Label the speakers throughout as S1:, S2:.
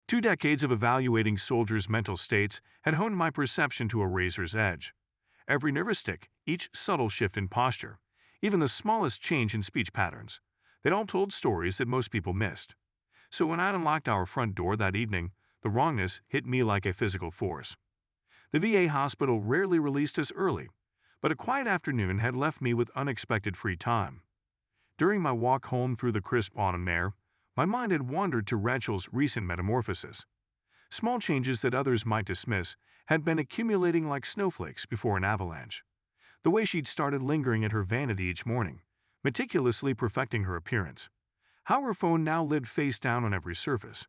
S1: 2 decades of evaluating soldiers' mental states had honed my perception to a razor's edge. Every nervous tick, each subtle shift in posture, even the smallest change in speech patterns, they'd all told stories that most people missed. So when I unlocked our front door that evening, the wrongness hit me like a physical force. The VA hospital rarely released us early, but a quiet afternoon had left me with unexpected free time. During my walk home through the crisp autumn air, my mind had wandered to Rachel's recent metamorphosis. Small changes that others might dismiss had been accumulating like snowflakes before an avalanche. The way she'd started lingering at her vanity each morning, meticulously perfecting her appearance. How her phone now lived face down on every surface.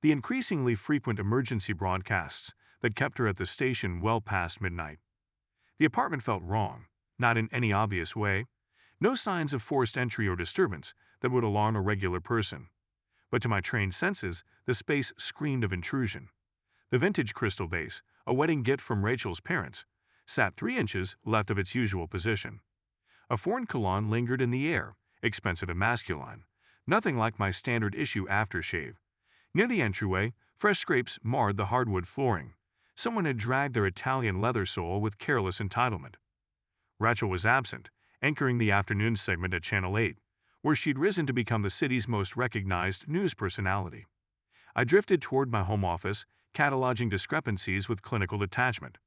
S1: The increasingly frequent emergency broadcasts that kept her at the station well past midnight. The apartment felt wrong, not in any obvious way. No signs of forced entry or disturbance that would alarm a regular person. But to my trained senses, the space screamed of intrusion. The vintage crystal vase, a wedding gift from Rachel's parents, sat 3 inches left of its usual position. A foreign cologne lingered in the air, expensive and masculine, nothing like my standard issue aftershave. Near the entryway, fresh scrapes marred the hardwood flooring. Someone had dragged their Italian leather sole with careless entitlement. Rachel was absent, anchoring the afternoon segment at Channel 8, where she'd risen to become the city's most recognized news personality. I drifted toward my home office, cataloging discrepancies with clinical detachment.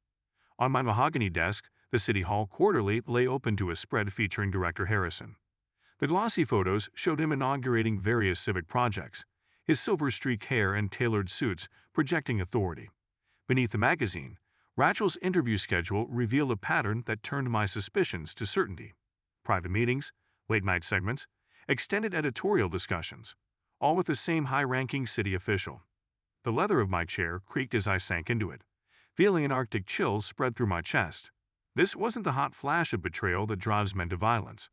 S1: On my mahogany desk, the City Hall Quarterly lay open to a spread featuring Director Harrison. The glossy photos showed him inaugurating various civic projects, his silver-streaked hair and tailored suits projecting authority. Beneath the magazine, Rachel's interview schedule revealed a pattern that turned my suspicions to certainty. Private meetings, late-night segments, extended editorial discussions, all with the same high-ranking city official. The leather of my chair creaked as I sank into it, feeling an Arctic chill spread through my chest. This wasn't the hot flash of betrayal that drives men to violence.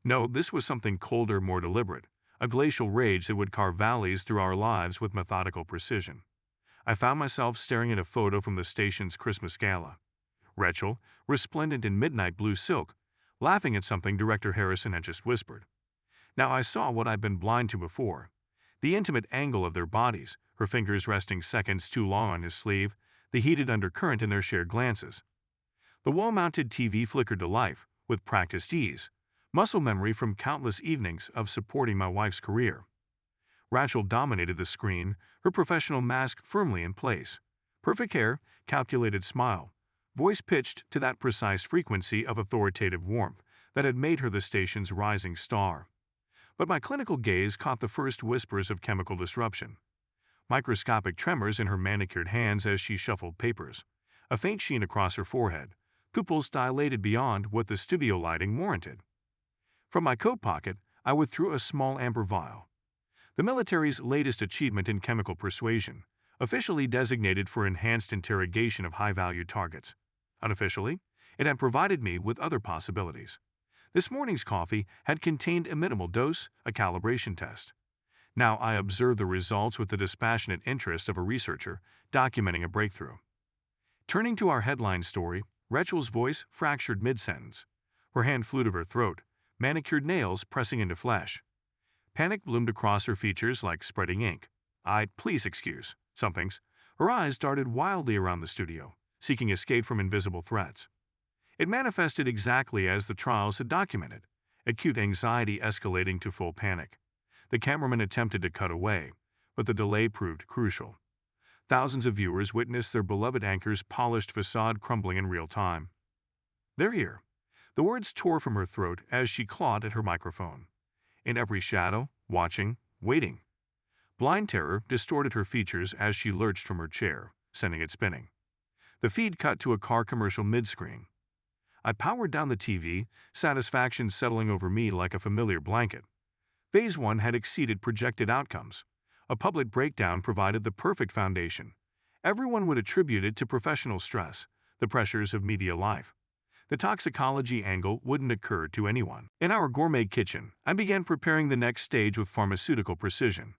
S1: No, this was something colder, more deliberate, a glacial rage that would carve valleys through our lives with methodical precision. I found myself staring at a photo from the station's Christmas gala. Rachel, resplendent in midnight blue silk, laughing at something Director Harrison had just whispered. Now I saw what I'd been blind to before. The intimate angle of their bodies, her fingers resting seconds too long on his sleeve, the heated undercurrent in their shared glances. The wall-mounted TV flickered to life, with practiced ease, muscle memory from countless evenings of supporting my wife's career. Rachel dominated the screen, her professional mask firmly in place. Perfect hair, calculated smile, voice pitched to that precise frequency of authoritative warmth that had made her the station's rising star. But my clinical gaze caught the first whispers of chemical disruption. Microscopic tremors in her manicured hands as she shuffled papers, a faint sheen across her forehead, pupils dilated beyond what the studio lighting warranted. From my coat pocket, I withdrew a small amber vial. The military's latest achievement in chemical persuasion, officially designated for enhanced interrogation of high-value targets. Unofficially, it had provided me with other possibilities. This morning's coffee had contained a minimal dose, a calibration test. Now I observed the results with the dispassionate interest of a researcher documenting a breakthrough. Turning to our headline story, Rachel's voice fractured mid-sentence. Her hand flew to her throat, manicured nails pressing into flesh. Panic bloomed across her features like spreading ink. Please excuse, somethings. Her eyes darted wildly around the studio, seeking escape from invisible threats. It manifested exactly as the trials had documented, acute anxiety escalating to full panic. The cameraman attempted to cut away, but the delay proved crucial. Thousands of viewers witnessed their beloved anchor's polished facade crumbling in real time. "They're here." The words tore from her throat as she clawed at her microphone. In every shadow, watching, waiting. Blind terror distorted her features as she lurched from her chair, sending it spinning. The feed cut to a car commercial mid-screen. I powered down the TV, satisfaction settling over me like a familiar blanket. Phase 1 had exceeded projected outcomes. A public breakdown provided the perfect foundation. Everyone would attribute it to professional stress, the pressures of media life. The toxicology angle wouldn't occur to anyone. In our gourmet kitchen, I began preparing the next stage with pharmaceutical precision.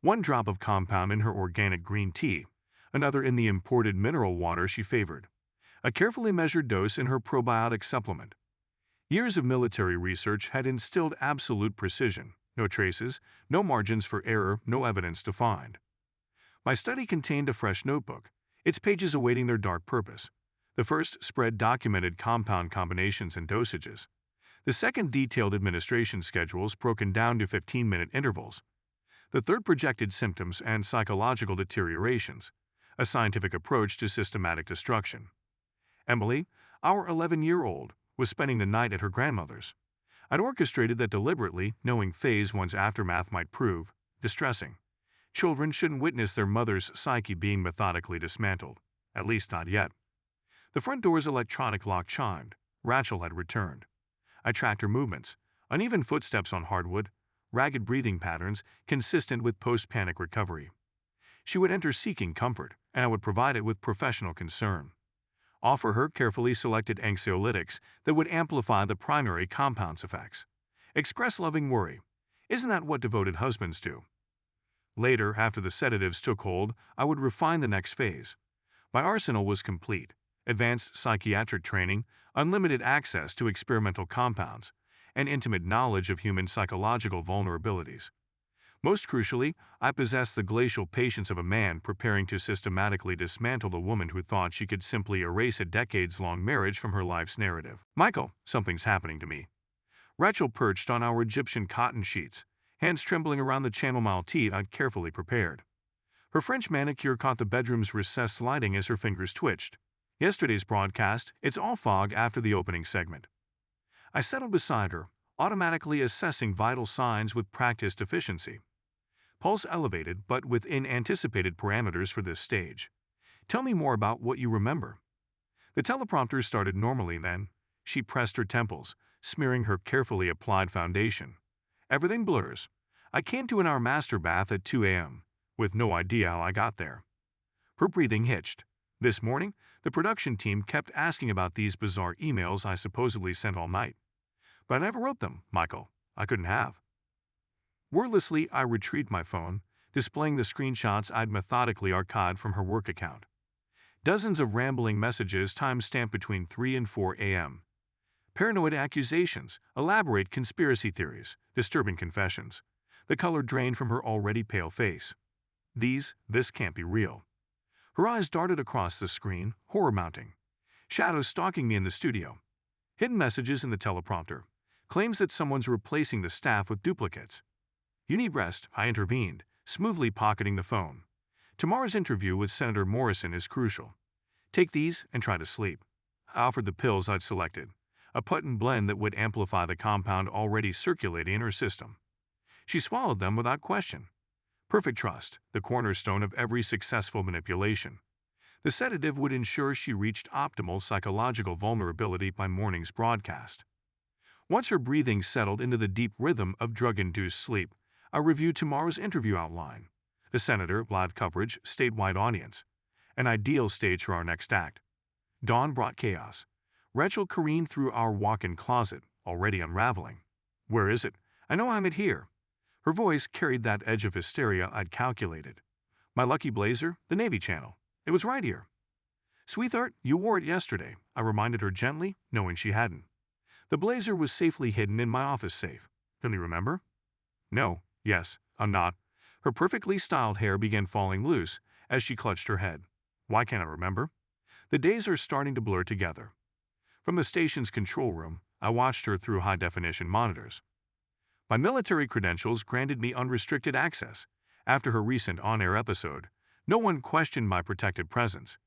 S1: 1 drop of compound in her organic green tea, another in the imported mineral water she favored. A carefully measured dose in her probiotic supplement. Years of military research had instilled absolute precision. No traces, no margins for error, no evidence to find. My study contained a fresh notebook, its pages awaiting their dark purpose. The first spread documented compound combinations and dosages. The second detailed administration schedules broken down to 15-minute intervals. The third projected symptoms and psychological deteriorations, a scientific approach to systematic destruction. Emily, our 11-year-old, was spending the night at her grandmother's. I'd orchestrated that deliberately, knowing phase 1's aftermath might prove distressing. Children shouldn't witness their mother's psyche being methodically dismantled, at least not yet. The front door's electronic lock chimed. Rachel had returned. I tracked her movements, uneven footsteps on hardwood, ragged breathing patterns consistent with post-panic recovery. She would enter seeking comfort, and I would provide it with professional concern. Offer her carefully selected anxiolytics that would amplify the primary compound's effects. Express loving worry. Isn't that what devoted husbands do? Later, after the sedatives took hold, I would refine the next phase. My arsenal was complete. Advanced psychiatric training, unlimited access to experimental compounds, and intimate knowledge of human psychological vulnerabilities. Most crucially, I possessed the glacial patience of a man preparing to systematically dismantle a woman who thought she could simply erase a decades-long marriage from her life's narrative. Michael, something's happening to me. Rachel perched on our Egyptian cotton sheets, hands trembling around the chamomile tea I'd carefully prepared. Her French manicure caught the bedroom's recessed lighting as her fingers twitched. Yesterday's broadcast, it's all fog after the opening segment. I settled beside her, automatically assessing vital signs with practiced efficiency. Pulse elevated, but within anticipated parameters for this stage. Tell me more about what you remember. The teleprompter started normally then. She pressed her temples, smearing her carefully applied foundation. Everything blurs. I came to our master bath at 2 a.m., with no idea how I got there. Her breathing hitched. This morning, the production team kept asking about these bizarre emails I supposedly sent all night. But I never wrote them, Michael. I couldn't have. Wordlessly, I retrieved my phone, displaying the screenshots I'd methodically archived from her work account. Dozens of rambling messages time-stamped between 3 and 4 a.m. Paranoid accusations, elaborate conspiracy theories, disturbing confessions. The color drained from her already pale face. This can't be real. Her eyes darted across the screen, horror mounting. Shadows stalking me in the studio. Hidden messages in the teleprompter. Claims that someone's replacing the staff with duplicates. You need rest, I intervened, smoothly pocketing the phone. Tomorrow's interview with Senator Morrison is crucial. Take these and try to sleep. I offered the pills I'd selected, a potent blend that would amplify the compound already circulating in her system. She swallowed them without question. Perfect trust, the cornerstone of every successful manipulation. The sedative would ensure she reached optimal psychological vulnerability by morning's broadcast. Once her breathing settled into the deep rhythm of drug-induced sleep, I reviewed tomorrow's interview outline. The senator, live coverage, statewide audience. An ideal stage for our next act. Dawn brought chaos. Rachel careened through our walk-in closet, already unraveling. Where is it? I know I'm here. Her voice carried that edge of hysteria I'd calculated. My lucky blazer, the Navy Channel. It was right here. Sweetheart, you wore it yesterday, I reminded her gently, knowing she hadn't. The blazer was safely hidden in my office safe. Can you remember? No. Yes, I'm not. Her perfectly styled hair began falling loose as she clutched her head. Why can't I remember? The days are starting to blur together. From the station's control room, I watched her through high-definition monitors. My military credentials granted me unrestricted access. After her recent on-air episode, no one questioned my protected presence.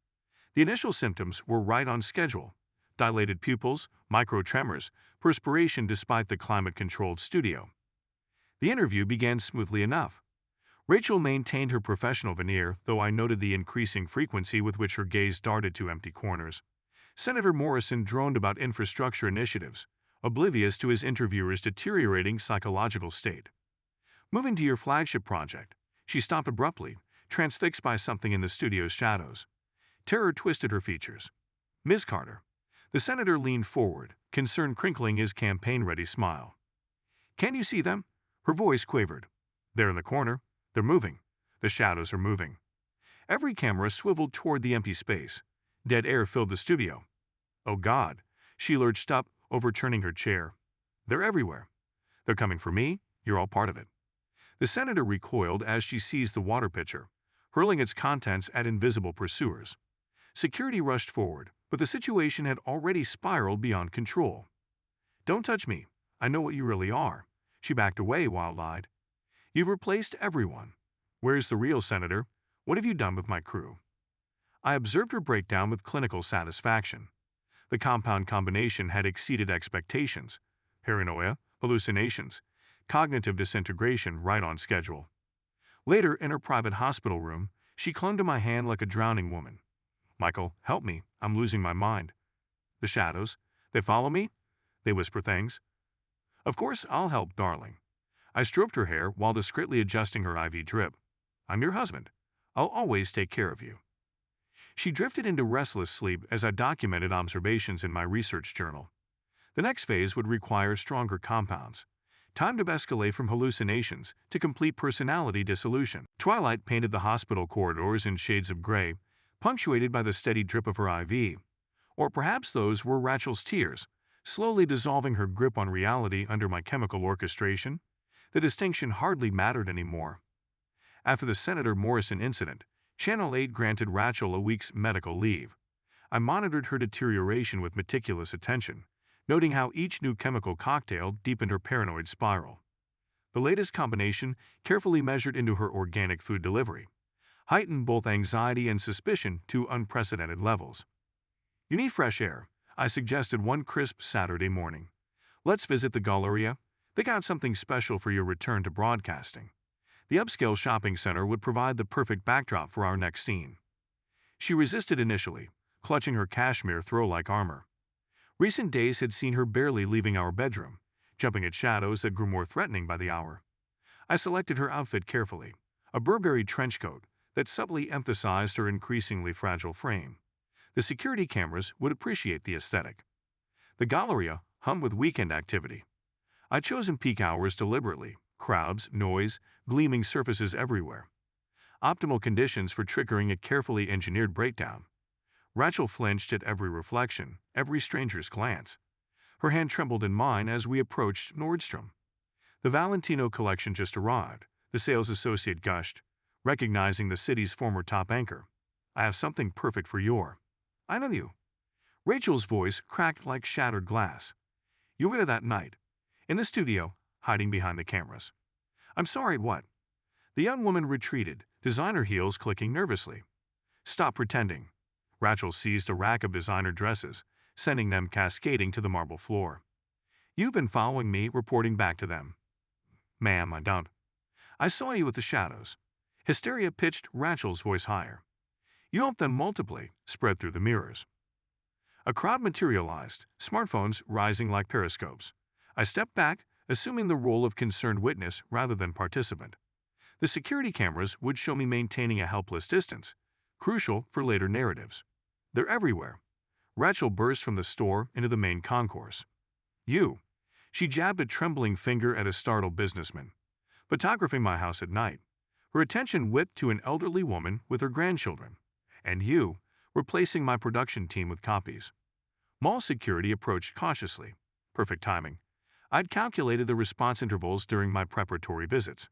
S1: The initial symptoms were right on schedule. Dilated pupils, micro-tremors, perspiration despite the climate-controlled studio. The interview began smoothly enough. Rachel maintained her professional veneer, though I noted the increasing frequency with which her gaze darted to empty corners. Senator Morrison droned about infrastructure initiatives, oblivious to his interviewer's deteriorating psychological state. Moving to your flagship project, she stopped abruptly, transfixed by something in the studio's shadows. Terror twisted her features. Ms. Carter. The senator leaned forward, concern crinkling his campaign-ready smile. Can you see them? Her voice quavered. They're in the corner. They're moving. The shadows are moving. Every camera swiveled toward the empty space. Dead air filled the studio. Oh God. She lurched up, overturning her chair. They're everywhere. They're coming for me. You're all part of it. The senator recoiled as she seized the water pitcher. hurling its contents at invisible pursuers. Security rushed forward, but the situation had already spiraled beyond control. "Don't touch me. I know what you really are." She backed away, wild-eyed. "You've replaced everyone. Where's the real senator? What have you done with my crew?" I observed her breakdown with clinical satisfaction. The compound combination had exceeded expectations. Paranoia, hallucinations, cognitive disintegration right on schedule. Later, in her private hospital room, she clung to my hand like a drowning woman. "Michael, help me. I'm losing my mind." "The shadows. They follow me? They whisper things." "Of course I'll help, darling." I stroked her hair while discreetly adjusting her IV drip. "I'm your husband. I'll always take care of you." She drifted into restless sleep as I documented observations in my research journal. The next phase would require stronger compounds. Time to escalate from hallucinations to complete personality dissolution. Twilight painted the hospital corridors in shades of gray, punctuated by the steady drip of her IV. Or perhaps those were Rachel's tears, slowly dissolving her grip on reality under my chemical orchestration. The distinction hardly mattered anymore. After the Senator Morrison incident, Channel 8 granted Rachel a week's medical leave. I monitored her deterioration with meticulous attention, noting how each new chemical cocktail deepened her paranoid spiral. The latest combination, carefully measured into her organic food delivery, heightened both anxiety and suspicion to unprecedented levels. "You need fresh air," I suggested one crisp Saturday morning. "Let's visit the Galleria. They got something special for your return to broadcasting." The upscale shopping center would provide the perfect backdrop for our next scene. She resisted initially, clutching her cashmere throw-like armor. Recent days had seen her barely leaving our bedroom, jumping at shadows that grew more threatening by the hour. I selected her outfit carefully, a Burberry trench coat that subtly emphasized her increasingly fragile frame. The security cameras would appreciate the aesthetic. The Galleria hummed with weekend activity. I'd chosen peak hours deliberately, crowds, noise, gleaming surfaces everywhere. Optimal conditions for triggering a carefully engineered breakdown. Rachel flinched at every reflection, every stranger's glance. Her hand trembled in mine as we approached Nordstrom. The Valentino collection just arrived, the sales associate gushed, recognizing the city's former top anchor. "I have something perfect for your—" "I know you." Rachel's voice cracked like shattered glass. "You were there that night, in the studio, hiding behind the cameras." "I'm sorry, what?" The young woman retreated, designer heels clicking nervously. "Stop pretending." Rachel seized a rack of designer dresses, sending them cascading to the marble floor. "You've been following me, reporting back to them." "Ma'am, I don't." "I saw you with the shadows." Hysteria pitched Rachel's voice higher. "You helped them multiply," spread through the mirrors. A crowd materialized, smartphones rising like periscopes. I stepped back, assuming the role of concerned witness rather than participant. The security cameras would show me maintaining a helpless distance, crucial for later narratives. "They're everywhere." Rachel burst from the store into the main concourse. "You." She jabbed a trembling finger at a startled businessman. "Photographing my house at night." Her attention whipped to an elderly woman with her grandchildren. "And you," replacing my production team with copies. Mall security approached cautiously. Perfect timing. I'd calculated the response intervals during my preparatory visits.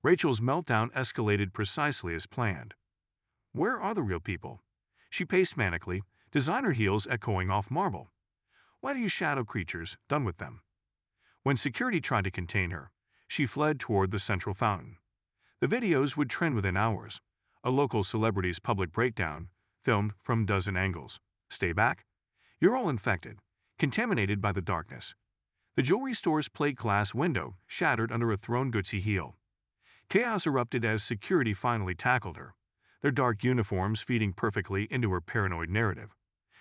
S1: Rachel's meltdown escalated precisely as planned. "Where are the real people?" She paced manically, designer heels echoing off marble. "Why do you shadow creatures? Done with them." When security tried to contain her, she fled toward the central fountain. The videos would trend within hours. A local celebrity's public breakdown, filmed from dozen angles. "Stay back. You're all infected, contaminated by the darkness." The jewelry store's plate glass window shattered under a thrown Gucci heel. Chaos erupted as security finally tackled her, their dark uniforms feeding perfectly into her paranoid narrative.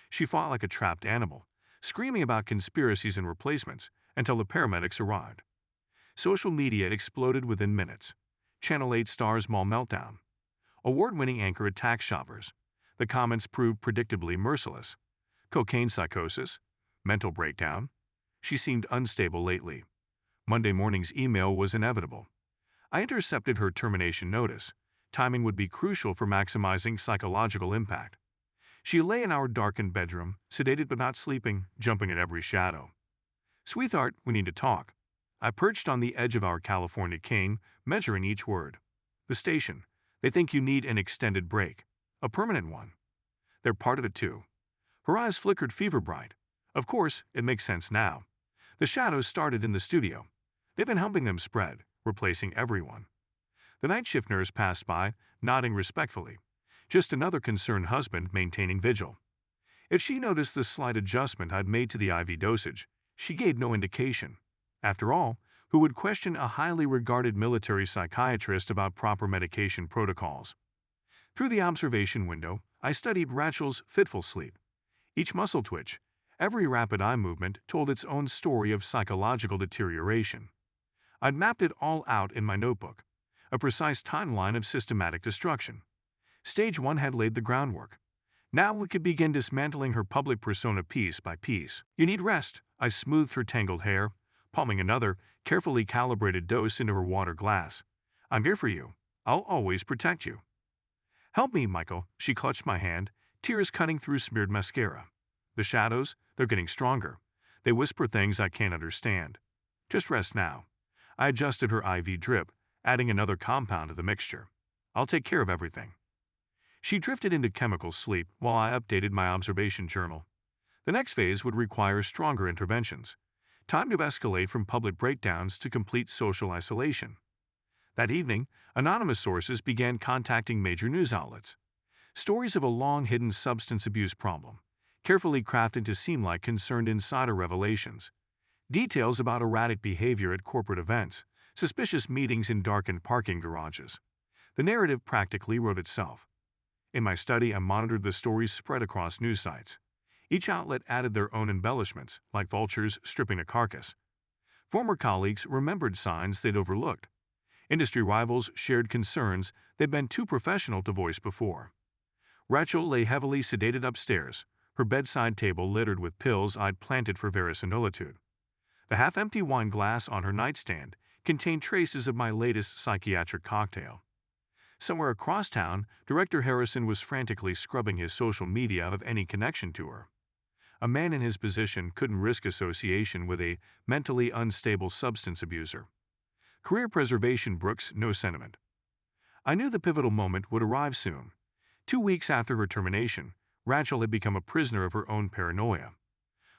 S1: She fought like a trapped animal, screaming about conspiracies and replacements until the paramedics arrived. Social media exploded within minutes. Channel 8 stars mall meltdown. Award-winning anchor attacks shoppers. The comments proved predictably merciless. Cocaine psychosis. Mental breakdown. She seemed unstable lately. Monday morning's email was inevitable. I intercepted her termination notice. Timing would be crucial for maximizing psychological impact. She lay in our darkened bedroom, sedated but not sleeping, jumping at every shadow. "Sweetheart, we need to talk." I perched on the edge of our California cane, measuring each word. The station, They think you need an extended break, a permanent one. They're part of it too. Her eyes flickered fever bright. Of course, it makes sense now. The shadows started in the studio. They've been helping them spread, replacing everyone. The night shift nurse passed by, nodding respectfully. Just another concerned husband maintaining vigil. If she noticed the slight adjustment I'd made to the IV dosage, she gave no indication. After all, who would question a highly regarded military psychiatrist about proper medication protocols? Through the observation window, I studied Rachel's fitful sleep. Each muscle twitch, every rapid eye movement told its own story of psychological deterioration. I'd mapped it all out in my notebook, a precise timeline of systematic destruction. Stage 1 had laid the groundwork. Now we could begin dismantling her public persona piece by piece. You need rest. I smoothed her tangled hair, palming another, carefully calibrated dose into her water glass. I'm here for you. I'll always protect you. Help me, Michael. She clutched my hand, tears cutting through smeared mascara. The shadows, they're getting stronger. They whisper things I can't understand. Just rest now. I adjusted her IV drip, adding another compound to the mixture. I'll take care of everything. She drifted into chemical sleep while I updated my observation journal. The next phase would require stronger interventions. Time to escalate from public breakdowns to complete social isolation. That evening, anonymous sources began contacting major news outlets. Stories of a long-hidden substance abuse problem, carefully crafted to seem like concerned insider revelations. Details about erratic behavior at corporate events, suspicious meetings in darkened parking garages. The narrative practically wrote itself. In my study, I monitored the stories spread across news sites. Each outlet added their own embellishments, like vultures stripping a carcass. Former colleagues remembered signs they'd overlooked. Industry rivals shared concerns they'd been too professional to voice before. Rachel lay heavily sedated upstairs, her bedside table littered with pills I'd planted for verisimilitude. The half-empty wine glass on her nightstand contained traces of my latest psychiatric cocktail. Somewhere across town, Director Harrison was frantically scrubbing his social media of any connection to her. A man in his position couldn't risk association with a mentally unstable substance abuser. Career preservation brooks no sentiment. I knew the pivotal moment would arrive soon. 2 weeks after her termination, Rachel had become a prisoner of her own paranoia.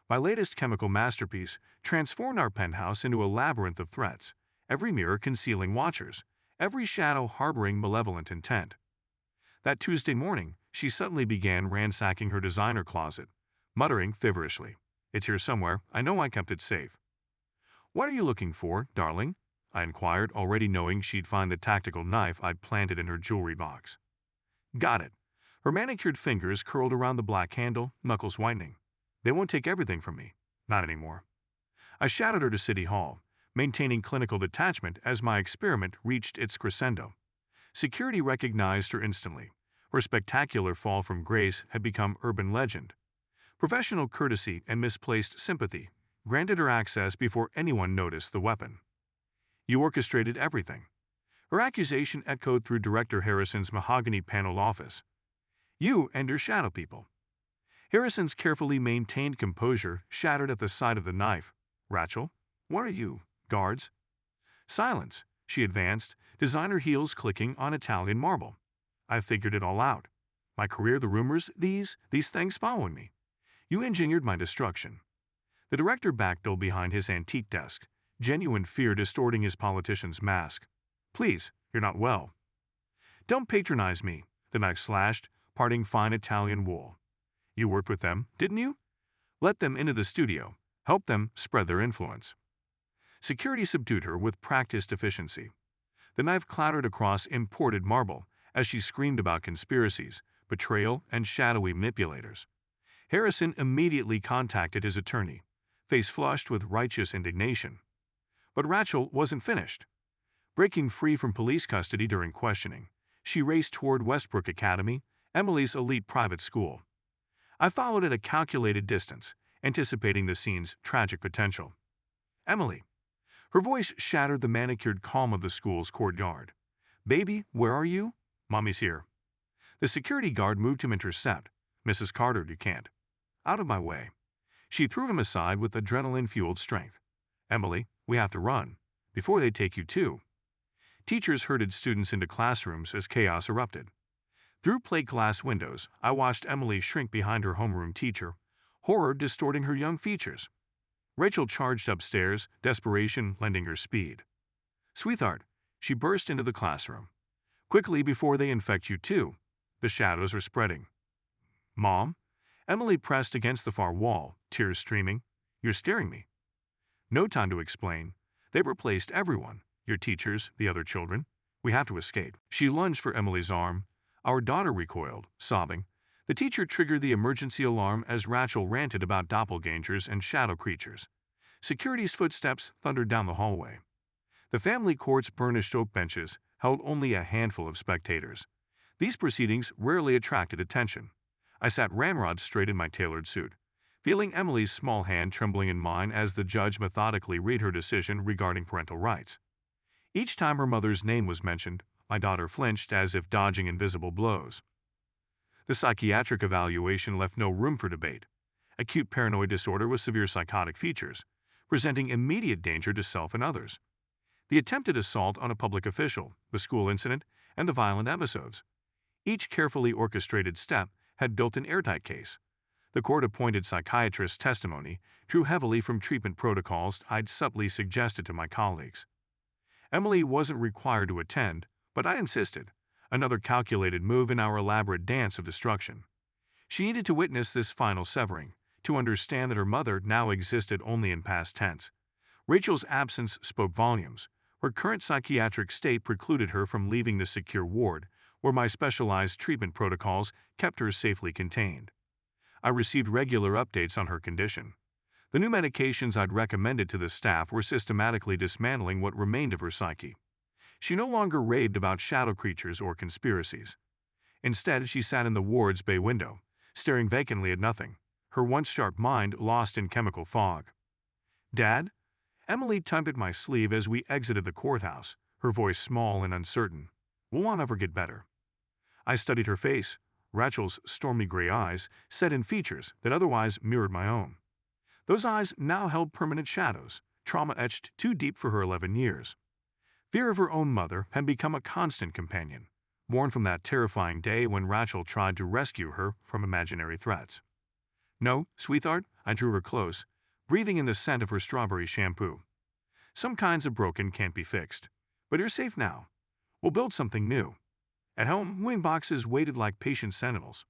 S1: My latest chemical masterpiece transformed our penthouse into a labyrinth of threats, every mirror concealing watchers, every shadow harboring malevolent intent. That Tuesday morning, she suddenly began ransacking her designer closet, muttering feverishly, "It's here somewhere. I know I kept it safe." "What are you looking for, darling?" I inquired, already knowing she'd find the tactical knife I'd planted in her jewelry box. "Got it." Her manicured fingers curled around the black handle, knuckles whitening. "They won't take everything from me. Not anymore." I shadowed her to City Hall, maintaining clinical detachment as my experiment reached its crescendo. Security recognized her instantly. Her spectacular fall from grace had become urban legend. Professional courtesy and misplaced sympathy granted her access before anyone noticed the weapon. "You orchestrated everything." Her accusation echoed through Director Harrison's mahogany paneled office. "You and your shadow people." Harrison's carefully maintained composure shattered at the sight of the knife. "Rachel, what are you, guards?" "Silence," she advanced, designer heels clicking on Italian marble. "I figured it all out. My career, the rumors, these things following me. You engineered my destruction." The director backed behind his antique desk, genuine fear distorting his politician's mask. "Please, you're not well." "Don't patronize me," the knife slashed, parting fine Italian wool. "You worked with them, didn't you? Let them into the studio. Help them spread their influence." Security subdued her with practiced efficiency. The knife clattered across imported marble as she screamed about conspiracies, betrayal, and shadowy manipulators. Harrison immediately contacted his attorney, face flushed with righteous indignation. But Rachel wasn't finished. Breaking free from police custody during questioning, she raced toward Westbrook Academy, Emily's elite private school. I followed at a calculated distance, anticipating the scene's tragic potential. "Emily." Her voice shattered the manicured calm of the school's courtyard. "Baby, where are you?" "Mommy's here." The security guard moved to intercept. "Mrs. Carter, you can't." "Out of my way." She threw him aside with adrenaline-fueled strength. "Emily, we have to run, before they take you too." Teachers herded students into classrooms as chaos erupted. Through plate glass windows, I watched Emily shrink behind her homeroom teacher, horror distorting her young features. Rachel charged upstairs, desperation lending her speed. "Sweetheart," she burst into the classroom. "Quickly before they infect you too. The shadows are spreading." "Mom?" Emily pressed against the far wall, tears streaming. "You're scaring me." No time to explain. They've replaced everyone. Your teachers, the other children. We have to escape. She lunged for Emily's arm. Our daughter recoiled, sobbing. The teacher triggered the emergency alarm as Rachel ranted about doppelgangers and shadow creatures. Security's footsteps thundered down the hallway. The family court's burnished oak benches held only a handful of spectators. These proceedings rarely attracted attention. I sat ramrod straight in my tailored suit, feeling Emily's small hand trembling in mine as the judge methodically read her decision regarding parental rights. Each time her mother's name was mentioned, my daughter flinched as if dodging invisible blows. The psychiatric evaluation left no room for debate. Acute paranoid disorder with severe psychotic features, presenting immediate danger to self and others. The attempted assault on a public official, the school incident, and the violent episodes. Each carefully orchestrated step had built an airtight case. The court-appointed psychiatrist's testimony drew heavily from treatment protocols I'd subtly suggested to my colleagues. Emily wasn't required to attend, but I insisted, another calculated move in our elaborate dance of destruction. She needed to witness this final severing, to understand that her mother now existed only in past tense. Rachel's absence spoke volumes. Her current psychiatric state precluded her from leaving the secure ward, where my specialized treatment protocols kept her safely contained. I received regular updates on her condition. The new medications I'd recommended to the staff were systematically dismantling what remained of her psyche. She no longer raved about shadow creatures or conspiracies. Instead, she sat in the ward's bay window, staring vacantly at nothing, her once sharp mind lost in chemical fog. "Dad?" Emily tugged at my sleeve as we exited the courthouse, her voice small and uncertain. "Will Mom ever get better?" I studied her face, Rachel's stormy gray eyes, set in features that otherwise mirrored my own. Those eyes now held permanent shadows, trauma etched too deep for her 11 years. Fear of her own mother had become a constant companion, born from that terrifying day when Rachel tried to rescue her from imaginary threats. "No, sweetheart," I drew her close, breathing in the scent of her strawberry shampoo. "Some kinds of broken can't be fixed, but you're safe now. We'll build something new." At home, wing boxes waited like patient sentinels.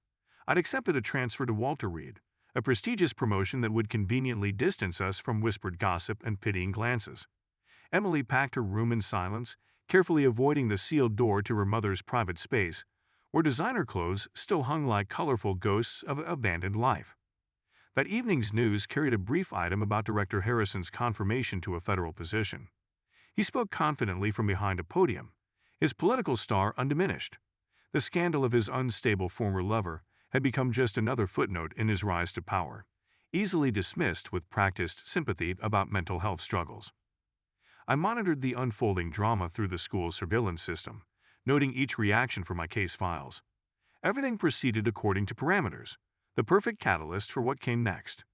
S1: I'd accepted a transfer to Walter Reed, a prestigious promotion that would conveniently distance us from whispered gossip and pitying glances. Emily packed her room in silence, carefully avoiding the sealed door to her mother's private space, where designer clothes still hung like colorful ghosts of abandoned life. That evening's news carried a brief item about Director Harrison's confirmation to a federal position. He spoke confidently from behind a podium, his political star undiminished. The scandal of his unstable former lover had become just another footnote in his rise to power, easily dismissed with practiced sympathy about mental health struggles. I monitored the unfolding drama through the school's surveillance system, noting each reaction for my case files. Everything proceeded according to parameters, the perfect catalyst for what came next.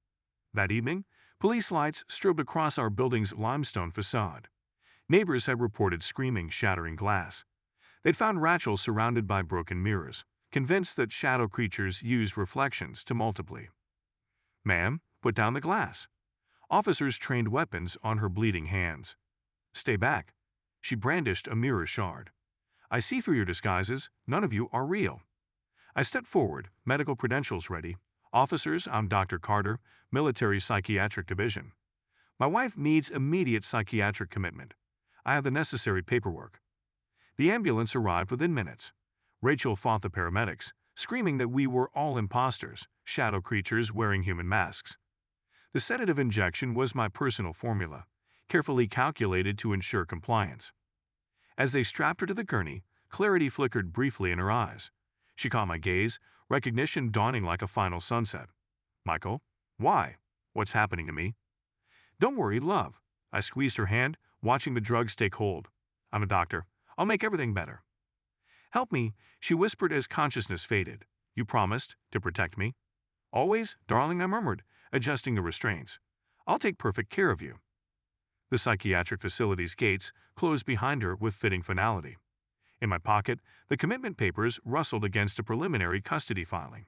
S1: That evening, police lights strobed across our building's limestone facade. Neighbors had reported screaming, shattering glass. They'd found Rachel surrounded by broken mirrors, convinced that shadow creatures used reflections to multiply. "Ma'am, put down the glass." Officers trained weapons on her bleeding hands. "Stay back." She brandished a mirror shard. "I see through your disguises. None of you are real." I stepped forward, medical credentials ready. "Officers, I'm Dr. Carter, Military Psychiatric Division. My wife needs immediate psychiatric commitment. I have the necessary paperwork." The ambulance arrived within minutes. Rachel fought the paramedics, screaming that we were all imposters, shadow creatures wearing human masks. The sedative injection was my personal formula, carefully calculated to ensure compliance. As they strapped her to the gurney, clarity flickered briefly in her eyes. She caught my gaze, recognition dawning like a final sunset. "Michael, why? What's happening to me?" "Don't worry, love." I squeezed her hand, watching the drugs take hold. "I'm a doctor. I'll make everything better." "Help me," she whispered as consciousness faded. "You promised to protect me." "Always, darling," I murmured, adjusting the restraints. "I'll take perfect care of you." The psychiatric facility's gates closed behind her with fitting finality. In my pocket, the commitment papers rustled against a preliminary custody filing.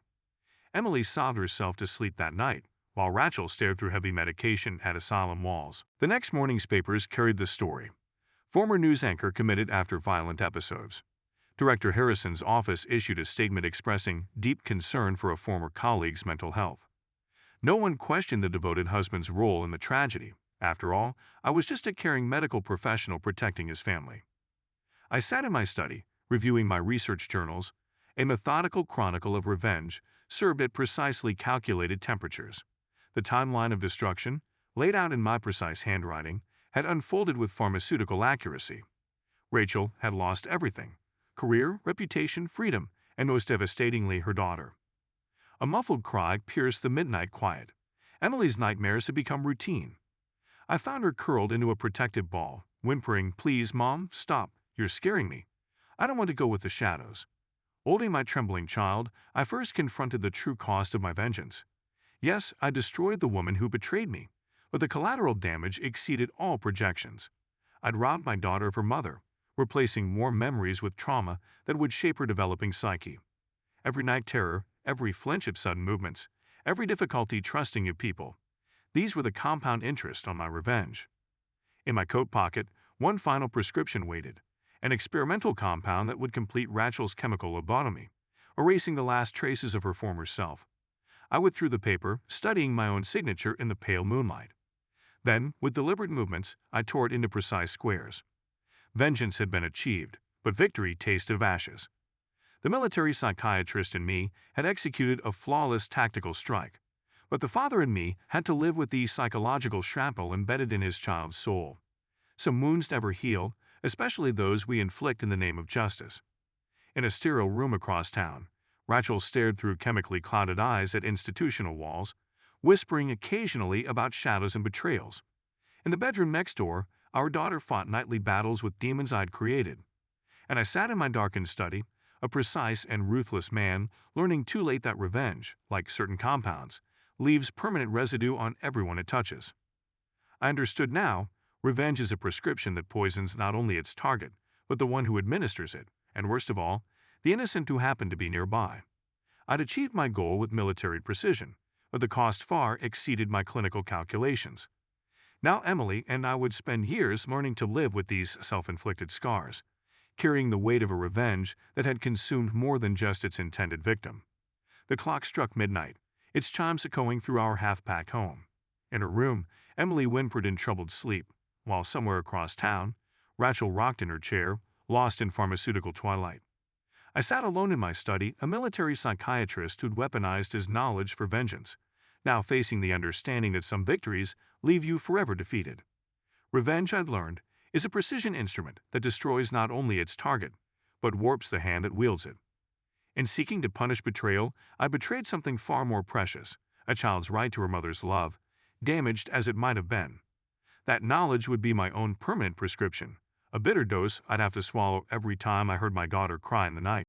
S1: Emily sobbed herself to sleep that night, while Rachel stared through heavy medication at Asylum walls. The next morning's papers carried the story. Former news anchor committed after violent episodes. Director Harrison's office issued a statement expressing deep concern for a former colleague's mental health. No one questioned the devoted husband's role in the tragedy. After all, I was just a caring medical professional protecting his family. I sat in my study, reviewing my research journals. A methodical chronicle of revenge served at precisely calculated temperatures. The timeline of destruction, laid out in my precise handwriting, had unfolded with pharmaceutical accuracy. Rachel had lost everything: career, reputation, freedom, and most devastatingly, her daughter. A muffled cry pierced the midnight quiet. Emily's nightmares had become routine. I found her curled into a protective ball, whimpering, "Please, Mom, stop. You're scaring me. I don't want to go with the shadows." Holding my trembling child, I first confronted the true cost of my vengeance. Yes, I destroyed the woman who betrayed me, but the collateral damage exceeded all projections. I'd robbed my daughter of her mother, replacing warm memories with trauma that would shape her developing psyche. Every night terror, every flinch at sudden movements, every difficulty trusting you people. These were the compound interest on my revenge. In my coat pocket, one final prescription waited, an experimental compound that would complete Rachel's chemical lobotomy, erasing the last traces of her former self. I withdrew the paper, studying my own signature in the pale moonlight. Then, with deliberate movements, I tore it into precise squares. Vengeance had been achieved, but victory tasted of ashes. The military psychiatrist in me had executed a flawless tactical strike, but the father in me had to live with the psychological shrapnel embedded in his child's soul. Some wounds never heal, especially those we inflict in the name of justice. In a sterile room across town, Rachel stared through chemically clouded eyes at institutional walls, whispering occasionally about shadows and betrayals. In the bedroom next door, our daughter fought nightly battles with demons I'd created. And I sat in my darkened study, a precise and ruthless man, learning too late that revenge, like certain compounds, leaves permanent residue on everyone it touches. I understood now, revenge is a prescription that poisons not only its target, but the one who administers it, and worst of all, the innocent who happened to be nearby. I'd achieved my goal with military precision, but the cost far exceeded my clinical calculations. Now Emily and I would spend years learning to live with these self-inflicted scars, carrying the weight of a revenge that had consumed more than just its intended victim. The clock struck midnight, its chimes echoing through our half-packed home. In her room, Emily whimpered in troubled sleep, while somewhere across town, Rachel rocked in her chair, lost in pharmaceutical twilight. I sat alone in my study, a military psychiatrist who'd weaponized his knowledge for vengeance, now facing the understanding that some victories leave you forever defeated. Revenge, I'd learned, is a precision instrument that destroys not only its target, but warps the hand that wields it. In seeking to punish betrayal, I betrayed something far more precious, a child's right to her mother's love, damaged as it might have been. That knowledge would be my own permanent prescription, a bitter dose I'd have to swallow every time I heard my daughter cry in the night.